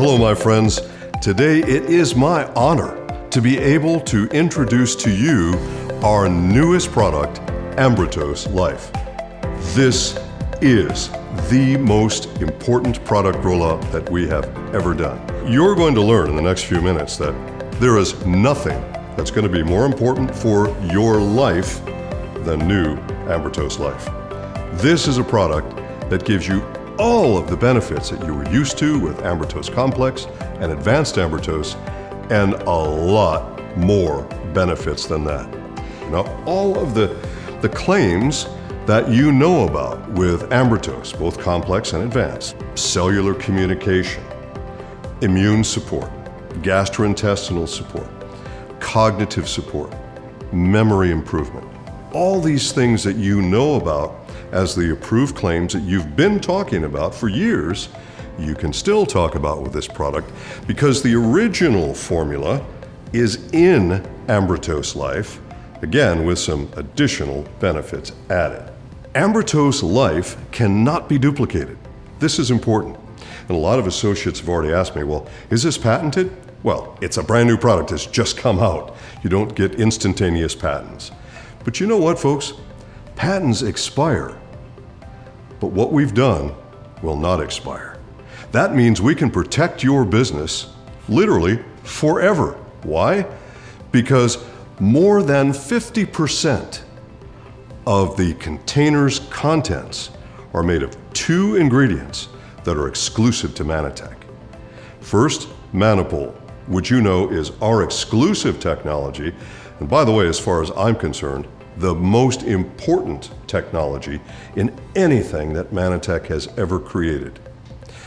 Hello, my friends. Today, it is my honor to be able to introduce to you our newest product, Ambrotose LIFE. This is the most important product rollout that we have ever done. You're going to learn in the next few minutes that there is nothing that's going to be more important for your life than new Ambrotose LIFE. This is a product that gives you all of the benefits that you were used to with Ambrotose Complex and Advanced Ambrotose, and a lot more benefits than that. Now, all of the claims that you know about with Ambrotose, both complex and advanced: cellular communication, immune support, gastrointestinal support, cognitive support, memory improvement, all these things that you know about as the approved claims that you've been talking about for years, you can still talk about with this product because the original formula is in Ambrotose LIFE, again with some additional benefits added. Ambrotose LIFE cannot be duplicated. This is important. And a lot of associates have already asked me, well, is this patented? Well, it's a brand new product that's just come out. You don't get instantaneous patents. But you know what, folks? Patents expire, but what we've done will not expire. That means we can protect your business literally forever. Why? Because more than 50% of the container's contents are made of two ingredients that are exclusive to Mannatech. First, Manapol, which you know is our exclusive technology, and by the way, as far as I'm concerned, the most important technology in anything that Mannatech has ever created.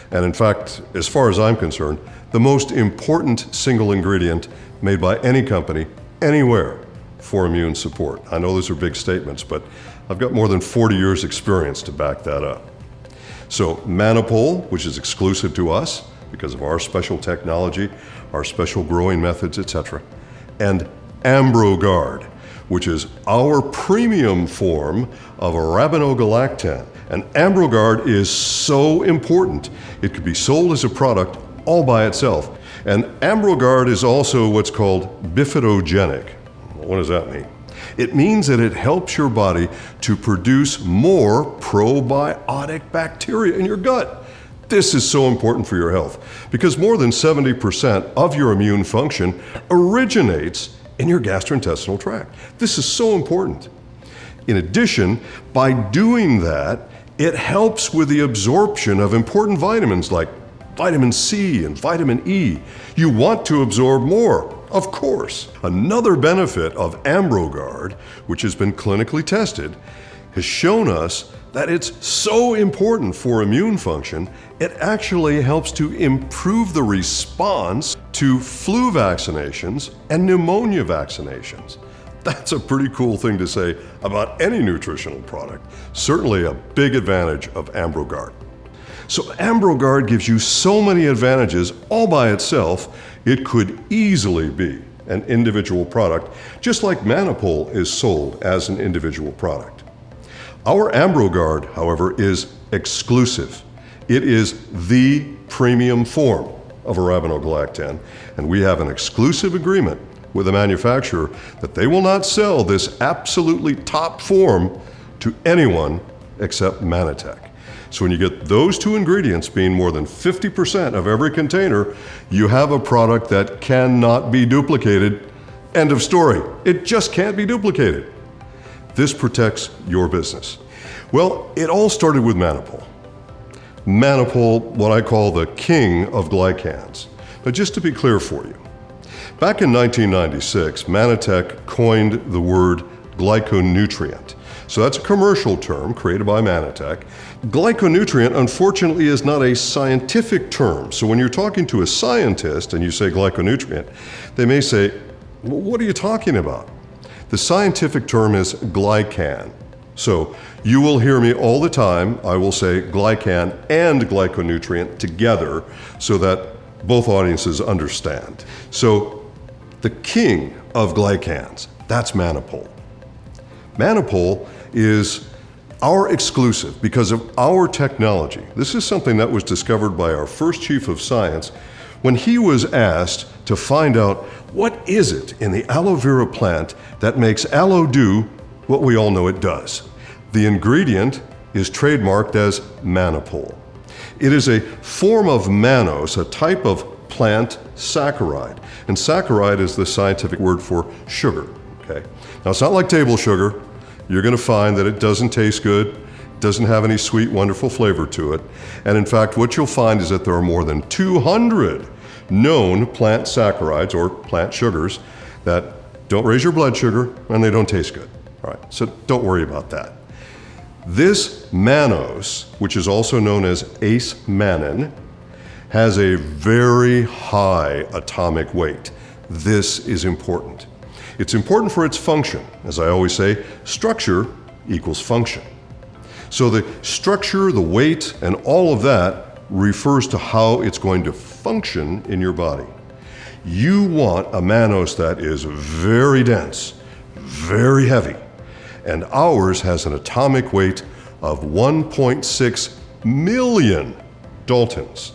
And in fact, as far as I'm concerned, the most important single ingredient made by any company, anywhere, for immune support. I know those are big statements, but I've got more than 40 years experience to back that up. So Manapol, which is exclusive to us because of our special technology, our special growing methods, etc., and AmbroGuard, which is our premium form of arabinogalactan. And AmbroGuard is so important, it could be sold as a product all by itself. And AmbroGuard is also what's called bifidogenic. What does that mean? It means that it helps your body to produce more probiotic bacteria in your gut. This is so important for your health because more than 70% of your immune function originates in your gastrointestinal tract. This is so important. In addition, by doing that, it helps with the absorption of important vitamins like vitamin C and vitamin E. You want to absorb more, of course. Another benefit of AmbroGuard, which has been clinically tested, has shown us that it's so important for immune function, it actually helps to improve the response to flu vaccinations and pneumonia vaccinations. That's a pretty cool thing to say about any nutritional product. Certainly a big advantage of AmbroGuard. So AmbroGuard gives you so many advantages all by itself, it could easily be an individual product, just like Manapol is sold as an individual product. Our AmbroGuard, however, is exclusive. It is the premium form of arabinogalactan, and we have an exclusive agreement with the manufacturer that they will not sell this absolutely top form to anyone except Mannatech. So when you get those two ingredients being more than 50% of every container, you have a product that cannot be duplicated. End of story. It just can't be duplicated. This protects your business. Well, it all started with Manapol. Manapol, what I call the king of glycans. Now, just to be clear for you, back in 1996, Mannatech coined the word glyconutrient. So that's a commercial term created by Mannatech. Glyconutrient, unfortunately, is not a scientific term. So when you're talking to a scientist and you say glyconutrient, they may say, well, what are you talking about? The scientific term is glycan. So you will hear me all the time, I will say glycan and glyconutrient together so that both audiences understand. So the king of glycans, that's Manapol. Manapol is our exclusive because of our technology. This is something that was discovered by our first chief of science when he was asked to find out what is it in the aloe vera plant that makes aloe do what we all know it does. The ingredient is trademarked as Manapol. It is a form of mannose, a type of plant saccharide. And saccharide is the scientific word for sugar, okay? Now, it's not like table sugar. You're going to find that it doesn't taste good, doesn't have any sweet, wonderful flavor to it. And in fact, what you'll find is that there are more than 200 known plant saccharides or plant sugars that don't raise your blood sugar and they don't taste good. All right, so don't worry about that. This mannose, which is also known as acemannan, has a very high atomic weight. This is important. It's important for its function. As I always say, structure equals function. So the structure, the weight, and all of that refers to how it's going to function in your body. You want a mannose that is very dense, very heavy, and ours has an atomic weight of 1.6 million daltons.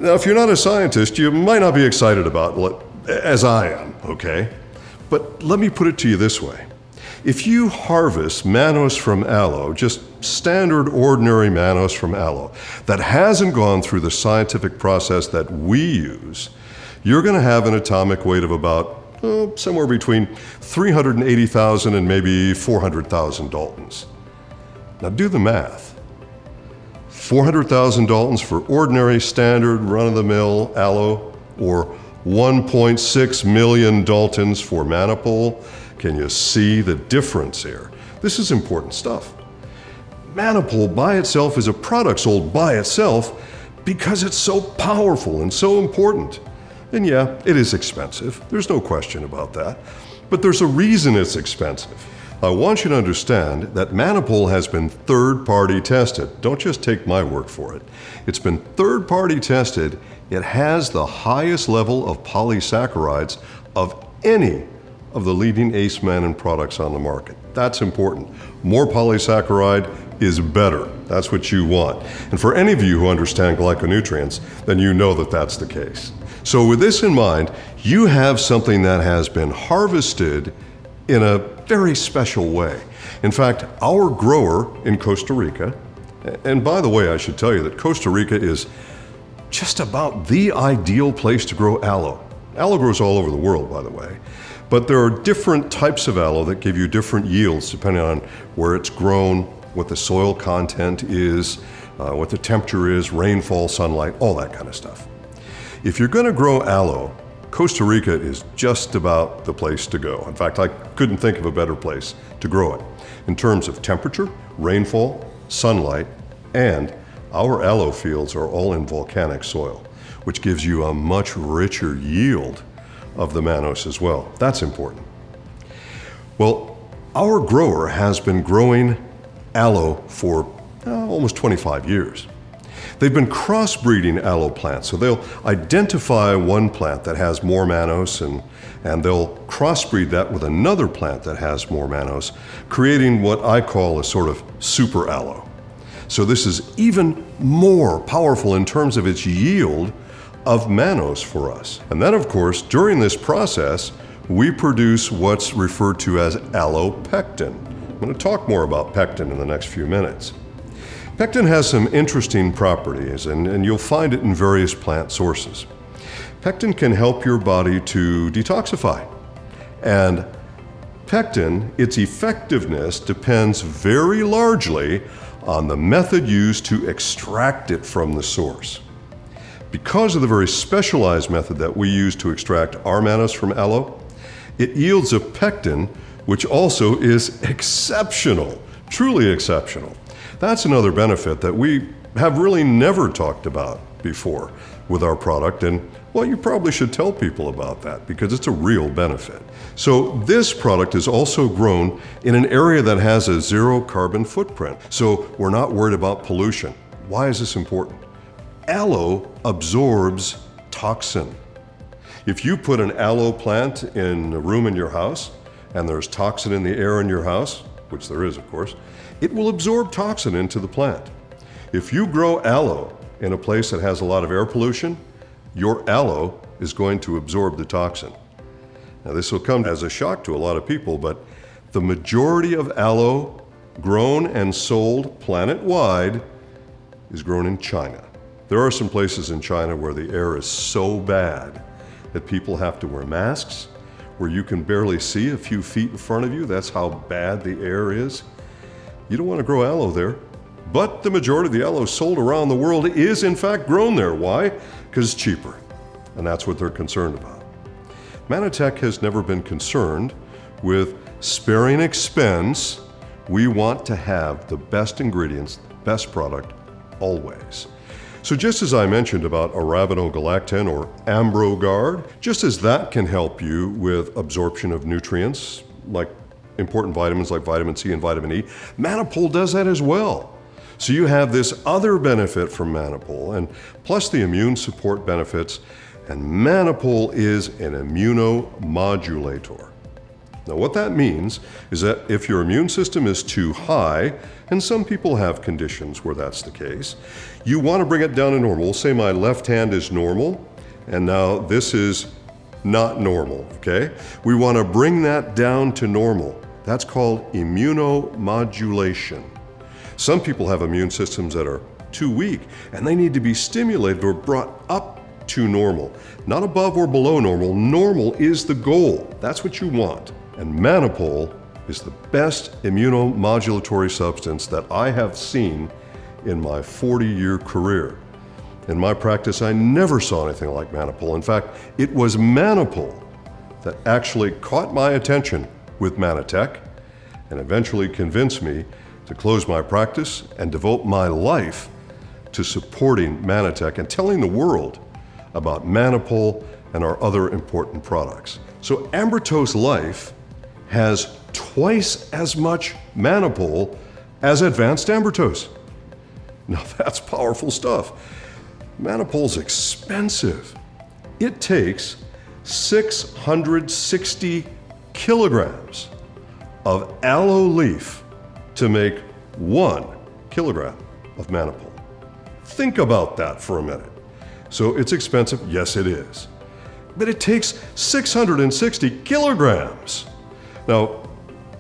Now, if you're not a scientist, you might not be excited about it, as I am, okay? But let me put it to you this way. If you harvest mannose from aloe, just standard, ordinary mannose from aloe, that hasn't gone through the scientific process that we use, you're going to have an atomic weight of about somewhere between 380,000 and maybe 400,000 daltons. Now do the math. 400,000 daltons for ordinary, standard, run-of-the-mill aloe, or 1.6 million daltons for Manapol. Can you see the difference here? This is important stuff. Manapol by itself is a product sold by itself because it's so powerful and so important. And yeah, it is expensive. There's no question about that. But there's a reason it's expensive. I want you to understand that Manapol has been third-party tested. Don't just take my word for it. It's been third-party tested. It has the highest level of polysaccharides of any of the leading acemannan products on the market. That's important. More polysaccharide is better. That's what you want. And for any of you who understand glyconutrients, then you know that that's the case. So with this in mind, you have something that has been harvested in a very special way. In fact, our grower in Costa Rica, and by the way, I should tell you that Costa Rica is just about the ideal place to grow aloe. Aloe grows all over the world, by the way. But there are different types of aloe that give you different yields depending on where it's grown, what the soil content is, what the temperature is, rainfall, sunlight, all that kind of stuff. If you're going to grow aloe, Costa Rica is just about the place to go. In fact, I couldn't think of a better place to grow it in terms of temperature, rainfall, sunlight, and our aloe fields are all in volcanic soil, which gives you a much richer yield of the mannose as well. That's important. Well, our grower has been growing aloe for almost 25 years. They've been crossbreeding aloe plants, so they'll identify one plant that has more mannose and they'll crossbreed that with another plant that has more mannose, creating what I call a sort of super aloe. So this is even more powerful in terms of its yield of mannose for us. And then, of course, during this process, we produce what's referred to as allopectin. I'm going to talk more about pectin in the next few minutes. Pectin has some interesting properties, and you'll find it in various plant sources. Pectin can help your body to detoxify. And pectin, its effectiveness depends very largely on the method used to extract it from the source. Because of the very specialized method that we use to extract our mannose from aloe, it yields a pectin which also is exceptional, truly exceptional. That's another benefit that we have really never talked about before with our product, and well, you probably should tell people about that because it's a real benefit. So this product is also grown in an area that has a zero carbon footprint, so we're not worried about pollution. Why is this important? Aloe absorbs toxin. If you put an aloe plant in a room in your house and there's toxin in the air in your house, which there is, of course, it will absorb toxin into the plant. If you grow aloe in a place that has a lot of air pollution, your aloe is going to absorb the toxin. Now, this will come as a shock to a lot of people, but the majority of aloe grown and sold planet-wide is grown in China. There are some places in China where the air is so bad that people have to wear masks, where you can barely see a few feet in front of you. That's how bad the air is. You don't want to grow aloe there. But the majority of the aloe sold around the world is in fact grown there. Why? Because it's cheaper. And that's what they're concerned about. Mannatech has never been concerned with sparing expense. We want to have the best ingredients, the best product, always. So just as I mentioned about arabinogalactan or AmbroGuard, just as that can help you with absorption of nutrients, like important vitamins like vitamin C and vitamin E, Manapol does that as well. So you have this other benefit from Manapol, and plus the immune support benefits, and Manapol is an immunomodulator. Now what that means is that if your immune system is too high, and some people have conditions where that's the case, you want to bring it down to normal. We'll say my left hand is normal, and now this is not normal, okay? We want to bring that down to normal. That's called immunomodulation. Some people have immune systems that are too weak, and they need to be stimulated or brought up to normal. Not above or below normal. Normal is the goal. That's what you want. And Manapol is the best immunomodulatory substance that I have seen in my 40-year career. In my practice, I never saw anything like Manapol. In fact, it was Manapol that actually caught my attention with Mannatech and eventually convinced me to close my practice and devote my life to supporting Mannatech and telling the world about Manapol and our other important products. So Ambrotose LIFE has twice as much Manapol as advanced Ambrotose. Now that's powerful stuff. Manapol's expensive. It takes 660 kilograms of aloe leaf to make 1 kilogram of Manapol. Think about that for a minute. So it's expensive, yes it is. But it takes 660 kilograms. Now,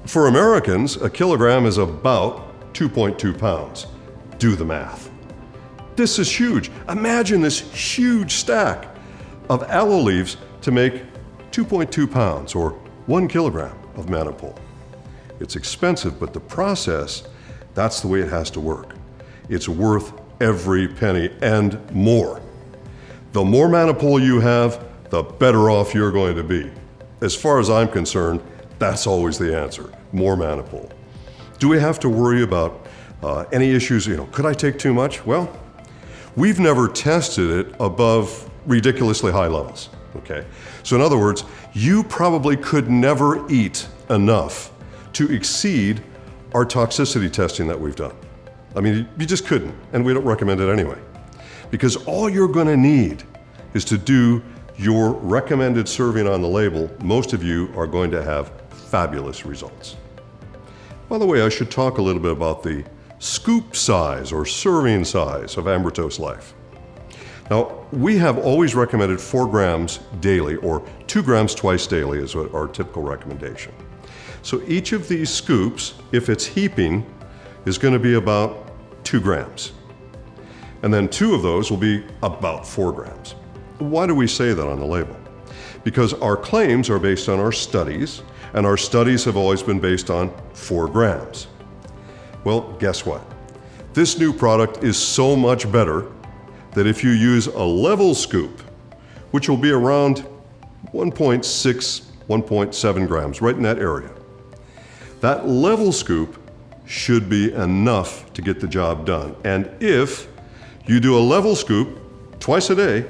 for Americans, a kilogram is about 2.2 pounds. Do the math. This is huge. Imagine this huge stack of aloe leaves to make 2.2 pounds or 1 kilogram of Manapol. It's expensive, but the process, that's the way it has to work. It's worth every penny and more. The more Manapol you have, the better off you're going to be. As far as I'm concerned, that's always the answer, more Manapol. Do we have to worry about any issues, could I take too much? Well, we've never tested it above ridiculously high levels, okay? So in other words, you probably could never eat enough to exceed our toxicity testing that we've done. I mean, you just couldn't, and we don't recommend it anyway. Because all you're gonna need is to do your recommended serving on the label. Most of you are going to have fabulous results. By the way, I should talk a little bit about the scoop size or serving size of Ambrotose LIFE. Now, we have always recommended 4 grams daily or 2 grams twice daily is our typical recommendation. So each of these scoops, if it's heaping, is going to be about 2 grams. And then 2 of those will be about 4 grams. Why do we say that on the label? Because our claims are based on our studies, and our studies have always been based on 4 grams. Well, guess what? This new product is so much better that if you use a level scoop, which will be around 1.6, 1.7 grams, right in that area, that level scoop should be enough to get the job done. And if you do a level scoop twice a day,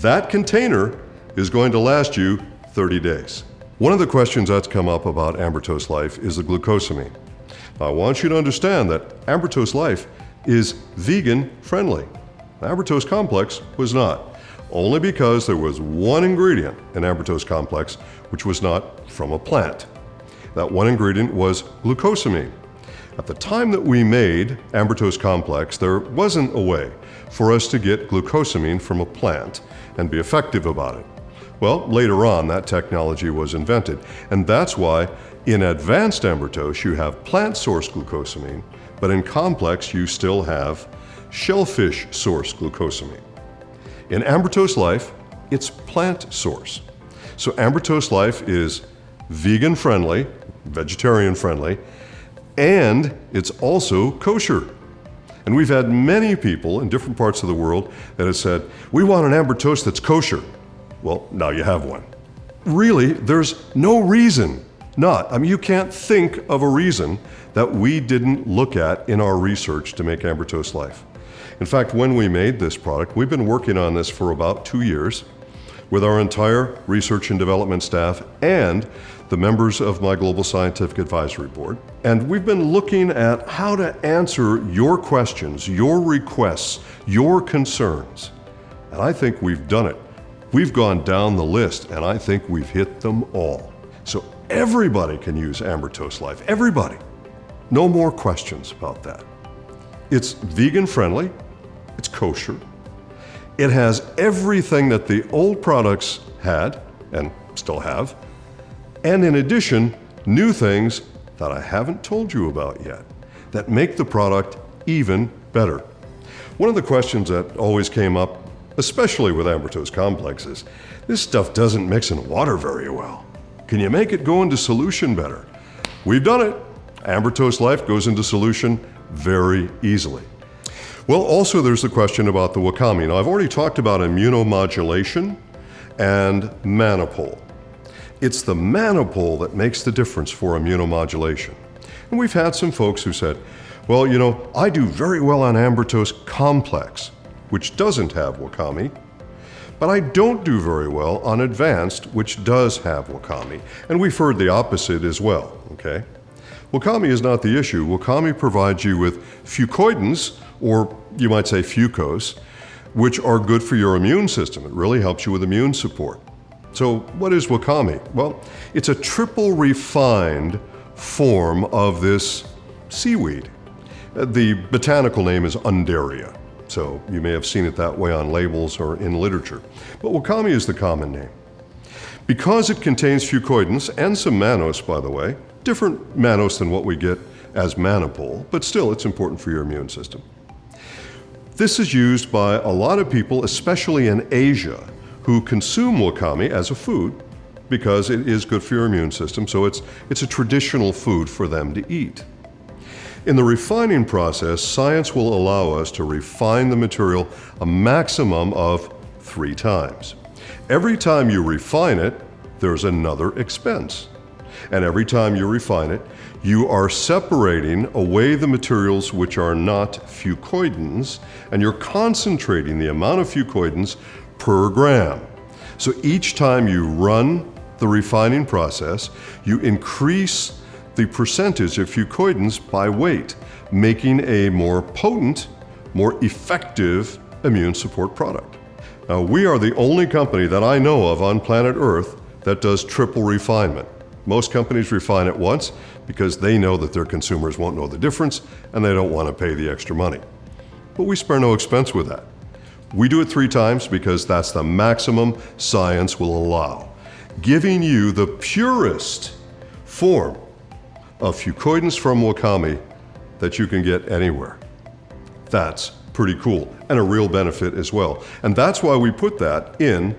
that container is going to last you 30 days. One of the questions that's come up about Ambrotose LIFE is the glucosamine. I want you to understand that Ambrotose LIFE is vegan friendly. Ambrotose complex was not, only because there was one ingredient in Ambrotose complex which was not from a plant. That one ingredient was glucosamine. At the time that we made Ambrotose complex, there wasn't a way for us to get glucosamine from a plant and be effective about it. Well, later on, that technology was invented, and that's why in advanced Ambrotose you have plant-source glucosamine, but in complex you still have shellfish-source glucosamine. In Ambrotose Life, it's plant-source. So Ambrotose Life is vegan-friendly, vegetarian-friendly, and it's also kosher. And we've had many people in different parts of the world that have said, we want an Ambrotose that's kosher. Well, now you have one. Really, there's no reason not. I mean, you can't think of a reason that we didn't look at in our research to make Ambrotose Life. In fact, when we made this product, we've been working on this for about 2 years with our entire research and development staff and the members of my Global Scientific Advisory Board. And we've been looking at how to answer your questions, your requests, your concerns. And I think we've done it. We've gone down the list, and I think we've hit them all. So everybody can use Ambrotose Life, everybody. No more questions about that. It's vegan-friendly, it's kosher, it has everything that the old products had, and still have, and in addition, new things that I haven't told you about yet, that make the product even better. One of the questions that always came up, especially with Ambrotose Complex, is, this stuff doesn't mix in water very well. Can you make it go into solution better? We've done it. Ambrotose Life goes into solution very easily. Well, also there's the question about the Wakami. Now, I've already talked about immunomodulation and Manapol. It's the Manapol that makes the difference for immunomodulation. And we've had some folks who said, well, you know, I do very well on Ambrotose Complex, which doesn't have Wakami, but I don't do very well on Advanced, which does have Wakami. And we've heard the opposite as well, okay? Wakami is not the issue. Wakami provides you with fucoidins, or you might say fucose, which are good for your immune system. It really helps you with immune support. So what is Wakami? Well, it's a triple refined form of this seaweed. The botanical name is Undaria, so you may have seen it that way on labels or in literature. But Wakami is the common name. Because it contains fucoidins and some mannose, by the way, different mannose than what we get as Manapol, but still it's important for your immune system. This is used by a lot of people, especially in Asia, who consume Wakami as a food because it is good for your immune system, so it's a traditional food for them to eat. In the refining process, science will allow us to refine the material a maximum of 3 times. Every time you refine it, there's another expense. And every time you refine it, you are separating away the materials which are not fucoidins, and you're concentrating the amount of fucoidins per gram. So each time you run the refining process, you increase the percentage of fucoidins by weight, making a more potent, more effective immune support product. Now, we are the only company that I know of on planet Earth that does triple refinement. Most companies refine it once because they know that their consumers won't know the difference and they don't want to pay the extra money. But we spare no expense with that. We do it 3 times because that's the maximum science will allow, giving you the purest form of fucoidins from Wakami that you can get anywhere. That's pretty cool and a real benefit as well. And that's why we put that in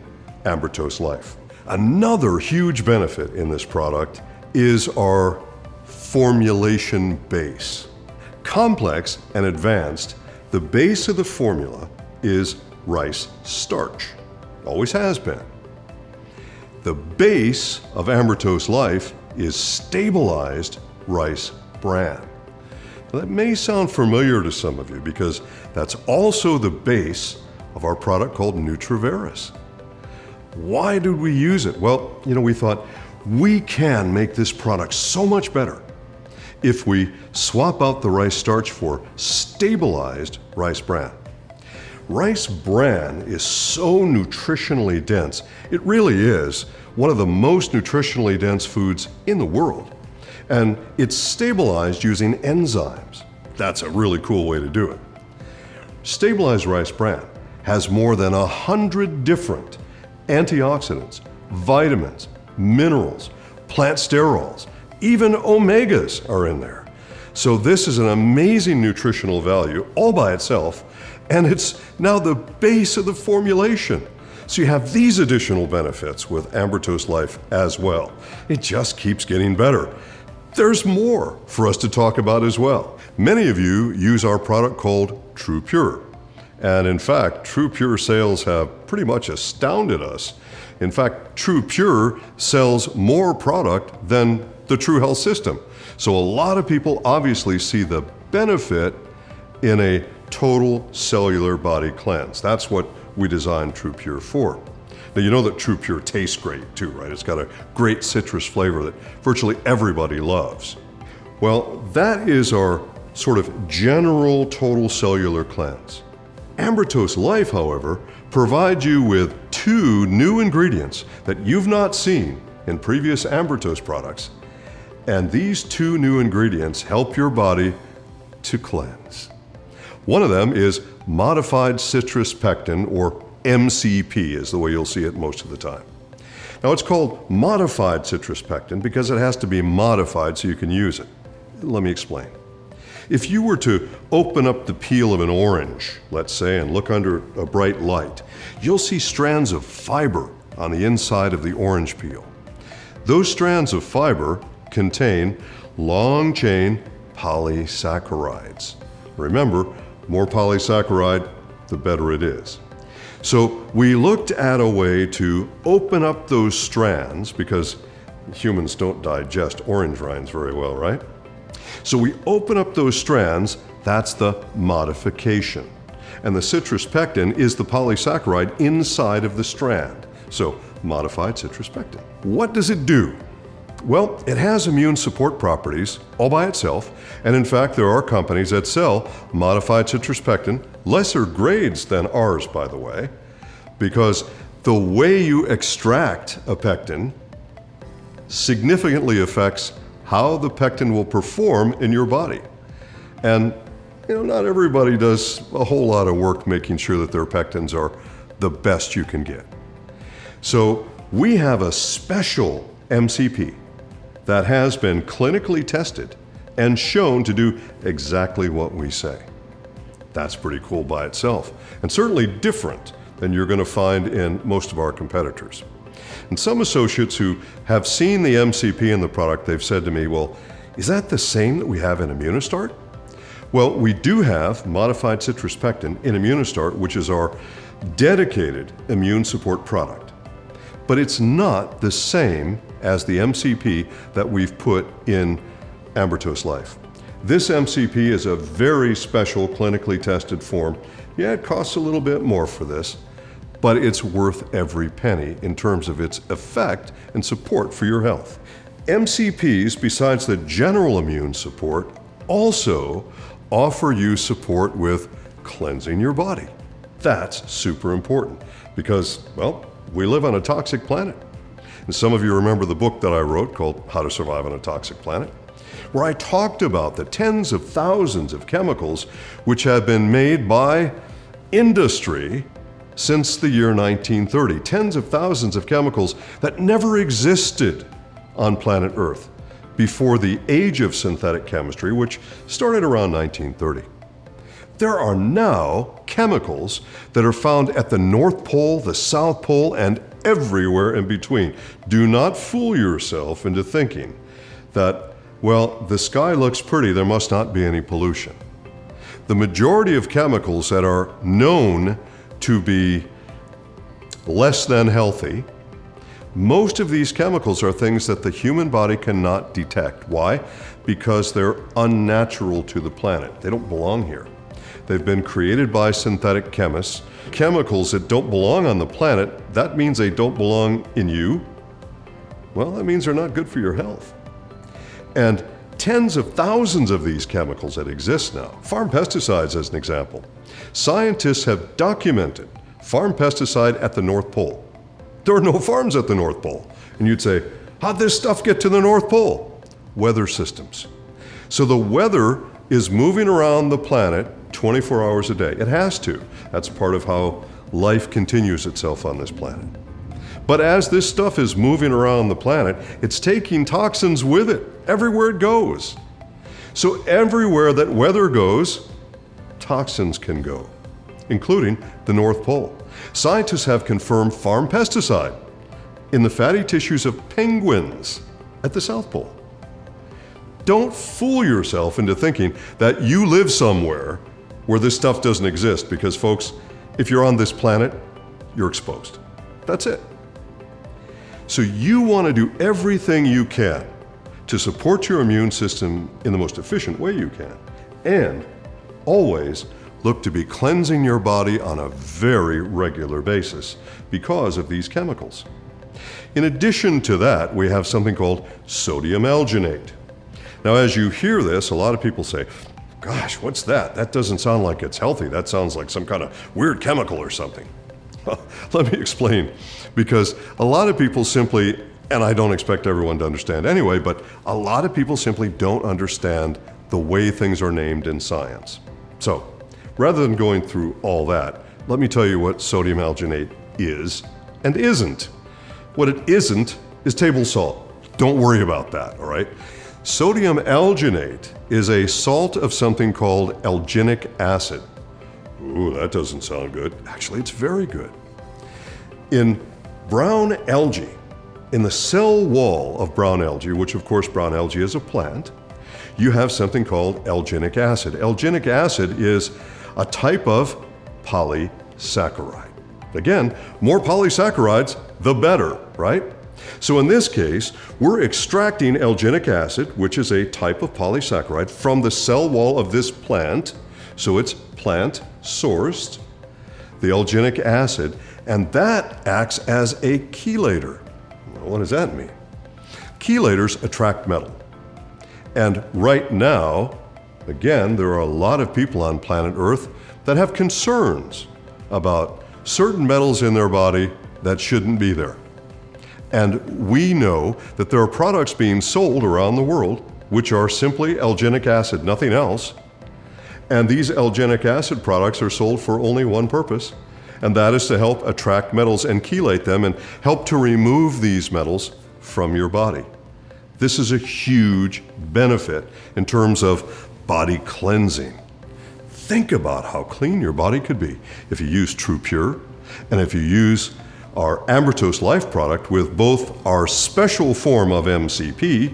Ambrotose Life. Another huge benefit in this product is our formulation base. Complex and advanced, the base of the formula is rice starch. Always has been. The base of Ambrotose Life is stabilized rice bran. Now, that may sound familiar to some of you because that's also the base of our product called Nutriveris. Why did we use it? Well, we thought we can make this product so much better if we swap out the rice starch for stabilized rice bran. Rice bran is so nutritionally dense. It really is one of the most nutritionally dense foods in the world. And it's stabilized using enzymes. That's a really cool way to do it. Stabilized Rice Bran has more than 100 different antioxidants, vitamins, minerals, plant sterols, even omegas are in there. So this is an amazing nutritional value all by itself, and it's now the base of the formulation. So you have these additional benefits with Ambrotose Life as well. It just keeps getting better. There's more for us to talk about as well. Many of you use our product called TruPure. And in fact, TruPure sales have pretty much astounded us. In fact, TruPure sells more product than the True Health system. So a lot of people obviously see the benefit in a total cellular body cleanse. That's what we designed TruPure for. Now you know that TruPure tastes great too, right? It's got a great citrus flavor that virtually everybody loves. Well, that is our sort of general total cellular cleanse. Ambrotose Life, however, provides you with 2 new ingredients that you've not seen in previous Ambrotose products. And these 2 new ingredients help your body to cleanse. One of them is modified citrus pectin, or MCP is the way you'll see it most of the time. Now it's called modified citrus pectin because it has to be modified so you can use it. Let me explain. If you were to open up the peel of an orange, let's say, and look under a bright light, you'll see strands of fiber on the inside of the orange peel. Those strands of fiber contain long-chain polysaccharides. Remember, more polysaccharide, the better it is. So we looked at a way to open up those strands because humans don't digest orange rinds very well, right? So we open up those strands, that's the modification. And the citrus pectin is the polysaccharide inside of the strand. So modified citrus pectin. What does it do? Well, it has immune support properties all by itself, and in fact there are companies that sell modified citrus pectin, lesser grades than ours by the way, because the way you extract a pectin significantly affects how the pectin will perform in your body. And not everybody does a whole lot of work making sure that their pectins are the best you can get. So we have a special MCP that has been clinically tested and shown to do exactly what we say. That's pretty cool by itself, and certainly different than you're going to find in most of our competitors. And some associates who have seen the MCP in the product, they've said to me, well, is that the same that we have in Immunostart? Well, we do have modified citrus pectin in Immunostart, which is our dedicated immune support product. But it's not the same as the MCP that we've put in Ambrotose Life. This MCP is a very special clinically tested form. Yeah, it costs a little bit more for this, but it's worth every penny in terms of its effect and support for your health. MCPs, besides the general immune support, also offer you support with cleansing your body. That's super important because, well, we live on a toxic planet. And some of you remember the book that I wrote called How to Survive on a Toxic Planet, where I talked about the tens of thousands of chemicals which have been made by industry since the year 1930. Tens of thousands of chemicals that never existed on planet Earth before the age of synthetic chemistry, which started around 1930. There are now chemicals that are found at the North Pole, the South Pole, and everywhere in between. Do not fool yourself into thinking that, well, the sky looks pretty, there must not be any pollution. The majority of chemicals that are known to be less than healthy, most of these chemicals are things that the human body cannot detect. Why? Because they're unnatural to the planet. They don't belong here. They've been created by synthetic chemists. Chemicals that don't belong on the planet, that means they don't belong in you. Well, that means they're not good for your health. And tens of thousands of these chemicals that exist now. Farm pesticides as an example. Scientists have documented farm pesticide at the North Pole. There are no farms at the North Pole. And you'd say, how'd this stuff get to the North Pole? Weather systems. So the weather is moving around the planet 24 hours a day. It has to. That's part of how life continues itself on this planet. But as this stuff is moving around the planet, it's taking toxins with it everywhere it goes. So everywhere that weather goes, toxins can go, including the North Pole. Scientists have confirmed farm pesticide in the fatty tissues of penguins at the South Pole. Don't fool yourself into thinking that you live somewhere where this stuff doesn't exist, because folks, if you're on this planet, you're exposed. That's it. So you want to do everything you can to support your immune system in the most efficient way you can. And always look to be cleansing your body on a very regular basis because of these chemicals. In addition to that, we have something called sodium alginate. Now, as you hear this, a lot of people say, gosh, what's that? That doesn't sound like it's healthy. That sounds like some kind of weird chemical or something. Let me explain, because a lot of people simply, and I don't expect everyone to understand anyway, but a lot of people simply don't understand the way things are named in science. So, rather than going through all that, let me tell you what sodium alginate is and isn't. What it isn't is table salt. Don't worry about that, all right? Sodium alginate is a salt of something called alginic acid. Ooh, that doesn't sound good. Actually, it's very good. In brown algae, in the cell wall of brown algae, which of course brown algae is a plant, you have something called alginic acid. Alginic acid is a type of polysaccharide. Again, more polysaccharides, the better, right? So in this case, we're extracting alginic acid, which is a type of polysaccharide, from the cell wall of this plant. So it's plant sourced, the alginic acid, and that acts as a chelator. Well, what does that mean? Chelators attract metal. And right now, again, there are a lot of people on planet Earth that have concerns about certain metals in their body that shouldn't be there. And we know that there are products being sold around the world which are simply alginic acid, nothing else. And these alginic acid products are sold for only one purpose, and that is to help attract metals and chelate them and help to remove these metals from your body. This is a huge benefit in terms of body cleansing. Think about how clean your body could be if you use TruPure and if you use our Ambrotose LIFE product with both our special form of MCP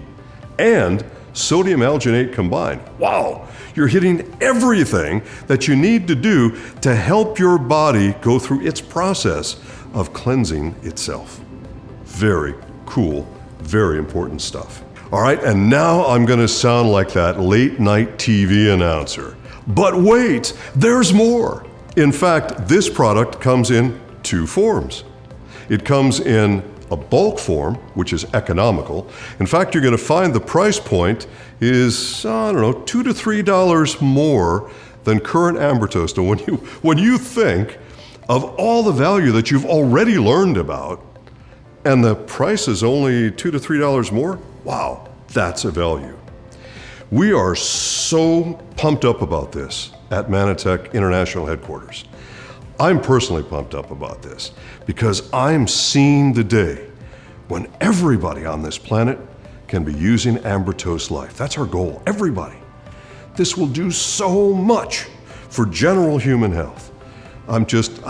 and sodium alginate combined. Wow, you're hitting everything that you need to do to help your body go through its process of cleansing itself. Very cool, very important stuff. All right, and now I'm going to sound like that late night TV announcer. But wait, there's more. In fact, this product comes in two forms. It comes in a bulk form, which is economical. In fact, you're going to find the price point is, I don't know, $2 to $3 more than current Ambrotose. Now, when you think of all the value that you've already learned about, and the price is only $2 to $3 more, wow, that's a value. We are so pumped up about this at Mannatech International Headquarters. I'm personally pumped up about this because I'm seeing the day when everybody on this planet can be using Ambrotose LIFE. That's our goal, everybody. This will do so much for general human health. I'm just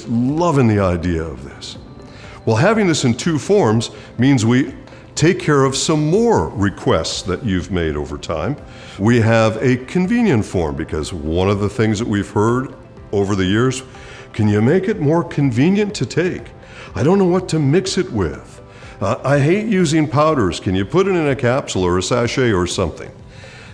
loving the idea of this. Well, having this in two forms means we take care of some more requests that you've made over time. We have a convenient form because one of the things that we've heard over the years, can you make it more convenient to take? I don't know what to mix it with. I hate using powders. Can you put it in a capsule or a sachet or something?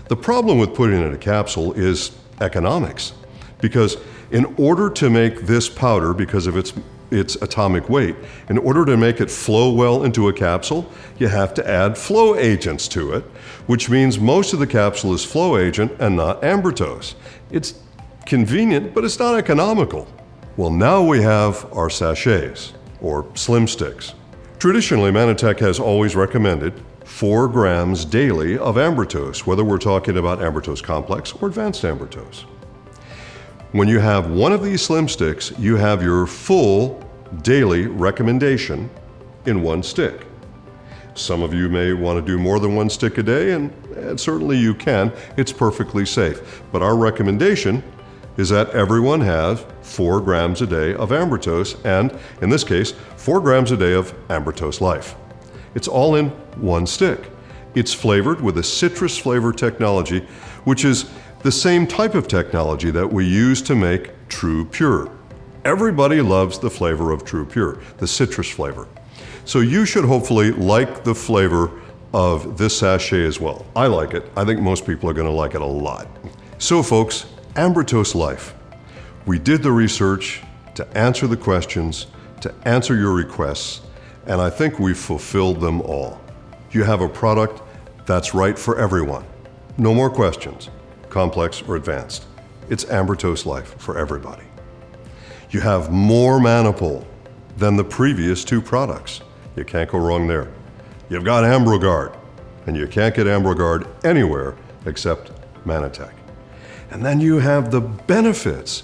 The problem with putting it in a capsule is economics, because in order to make this powder, because of its atomic weight, in order to make it flow well into a capsule, you have to add flow agents to it, which means most of the capsule is flow agent and not Ambrotose. It's convenient, but it's not economical. Well, now we have our sachets, or slim sticks. Traditionally, Mannatech has always recommended 4 grams daily of Ambrotose, whether we're talking about Ambrotose complex or advanced Ambrotose. When you have one of these slim sticks, you have your full daily recommendation in one stick. Some of you may want to do more than one stick a day, and certainly you can. It's perfectly safe. But our recommendation is that everyone have 4 grams a day of Ambrotose, and in this case, 4 grams a day of Ambrotose Life. It's all in one stick. It's flavored with a citrus flavor technology, which is the same type of technology that we use to make TruPure. Everybody loves the flavor of TruPure, the citrus flavor. So you should hopefully like the flavor of this sachet as well. I like it. I think most people are going to like it a lot. So folks, Ambrotose Life. We did the research to answer the questions, to answer your requests, and I think we've fulfilled them all. You have a product that's right for everyone. No more questions, complex or advanced. It's Ambrotose Life for everybody. You have more Manapol than the previous 2 products. You can't go wrong there. You've got AmbroGuard, and you can't get AmbroGuard anywhere except Mannatech. And then you have the benefits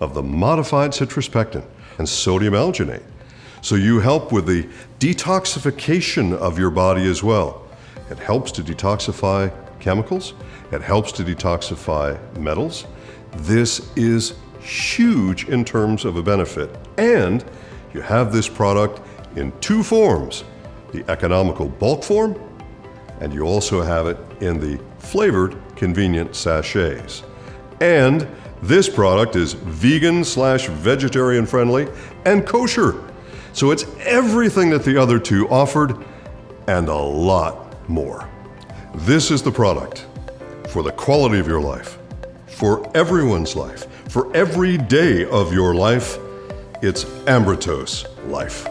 of the modified citrus pectin and sodium alginate. So you help with the detoxification of your body as well. It helps to detoxify chemicals. It helps to detoxify metals. This is huge in terms of a benefit. And you have this product in 2 forms, the economical bulk form, and you also have it in the flavored convenient sachets. And this product is vegan/vegetarian friendly and kosher. So it's everything that the other 2 offered and a lot more. This is the product for the quality of your life, for everyone's life, for every day of your life. It's Ambrotose Life.